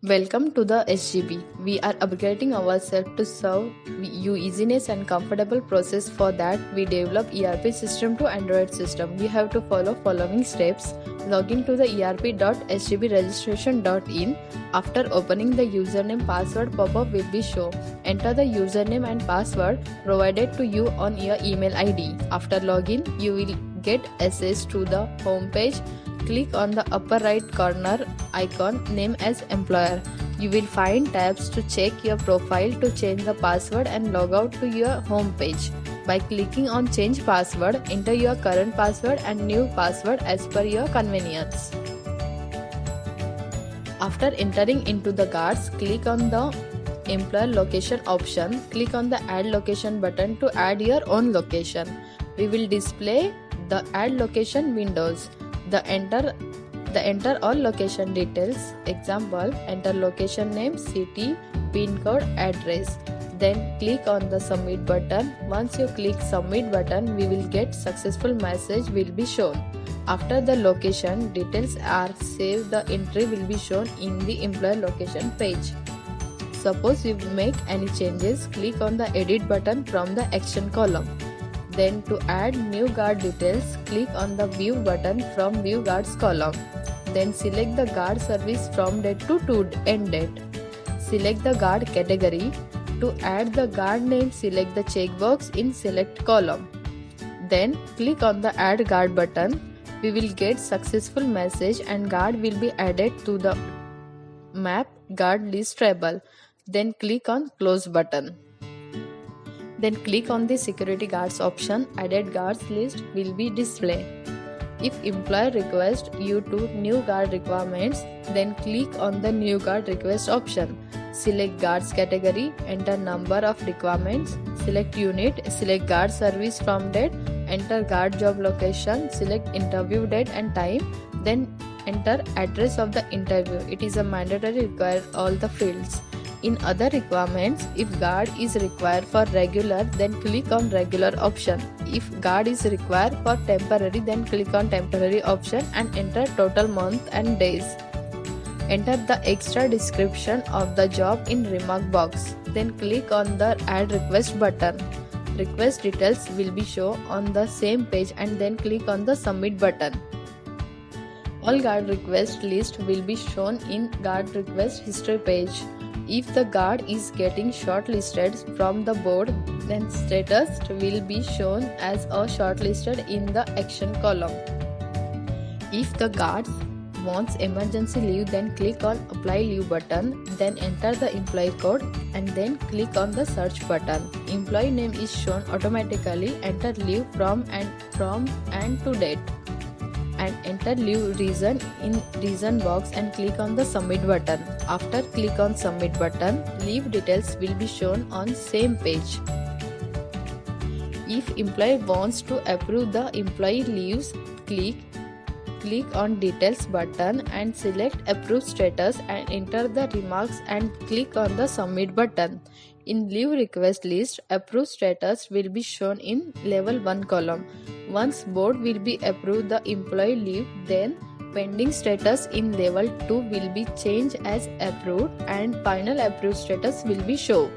Welcome to the SGB. We are upgrading ourselves to serve you easiness and comfortable process. For that, we develop ERP system to Android system. We have to follow following steps. Log in to the erp.sgbregistration.in. After opening the username password pop-up will be shown. Enter the username and password provided to you on your email ID. After login, you will get access to the home page. Click on the upper right corner icon name as employer. You will find tabs to check your profile, to change the password and log out to your home page. By clicking on change password, enter your current password and new password as per your convenience. After entering into the guards, click on the employer location option. Click on the add location button to add your own location. We will display the add location windows. The enter all location details. Example, enter location name, city, pin code, address. Then click on the submit button. Once you click submit button, we will get successful message will be shown. After the location details are saved, the entry will be shown in the employer location page. Suppose you make any changes, click on the edit button from the action column. Then to add new guard details, click on the view button from view guards column. Then select the guard service from date to end date. Select the guard category. To add the guard name, select the checkbox in select column. Then click on the add guard button. We will get successful message and guard will be added to the map guard list table. Then click on close button. Then click on the security guards option. Added guards list will be displayed. If employer requests you to new guard requirements, then click on the new guard request option. Select guards category, enter number of requirements, select unit, select guard service from date, enter guard job location, select interview date and time, then enter address of the interview. It is a mandatory require all the fields. In other requirements, if guard is required for regular, then click on regular option. If guard is required for temporary, then click on temporary option and enter total month and days. Enter the extra description of the job in remark box. Then click on the add request button. Request details will be shown on the same page and then click on the submit button. All guard request list will be shown in guard request history page. If the guard is getting shortlisted from the board, then status will be shown as a shortlisted in the action column. If the guard wants emergency leave, then click on apply leave button, then enter the employee code and then click on the search button. Employee name is shown automatically. Enter leave from and to date and enter leave reason in reason box and click on the submit button. After click on submit button, leave details will be shown on same page. If employee wants to approve the employee leaves, click on details button and select approve status and enter the remarks and click on the submit button. In leave request list, approved status will be shown in level 1 column. Once board will be approved the employee leave, then pending status in level 2 will be changed as approved and final approved status will be shown.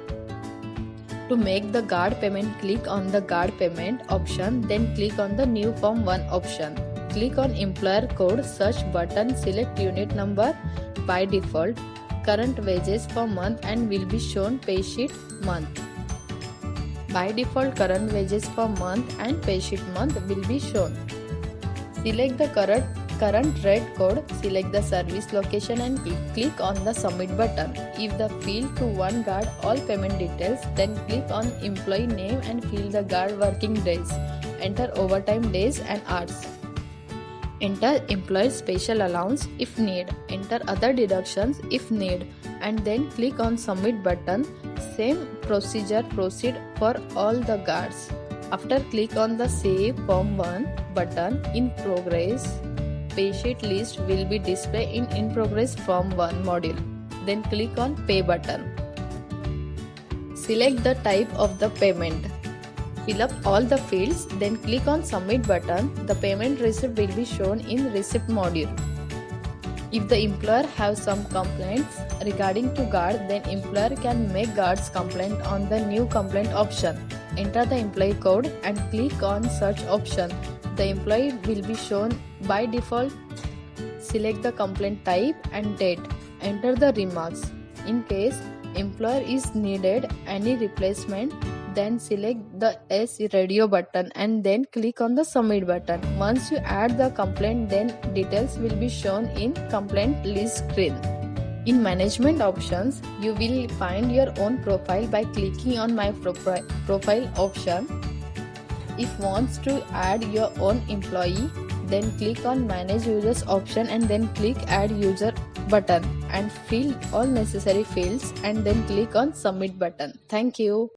To make the guard payment, click on the guard payment option, then click on the new form 1 option. Click on employer code search button, select unit number. By default, current wages per month and will be shown pay sheet month. By default, current wages per month and pay sheet month will be shown. Select the current rate code, select the service location and click on the submit button. If the field to one guard all payment details, then click on employee name and fill the guard working days. Enter overtime days and hours. Enter employee special allowance if need. Enter other deductions if need and then click on submit button. Same procedure proceed for all the guards. After click on the save form 1 button in progress, pay sheet list will be displayed in progress form 1 module. Then click on pay button. Select the type of the payment. Fill up all the fields, then click on submit button. The payment receipt will be shown in receipt module. If the employer has some complaints regarding to guard, then employer can make guard's complaint on the new complaint option. Enter the employee code and click on search option. The employee will be shown by default. Select the complaint type and date. Enter the remarks. In case employer is needed any replacement, then select the S radio button and then click on the submit button. Once you add the complaint, then details will be shown in complaint list screen. In management options, you will find your own profile by clicking on my profile option. If wants to add your own employee, then click on manage users option and then click add user button and fill all necessary fields and then click on submit button. Thank you.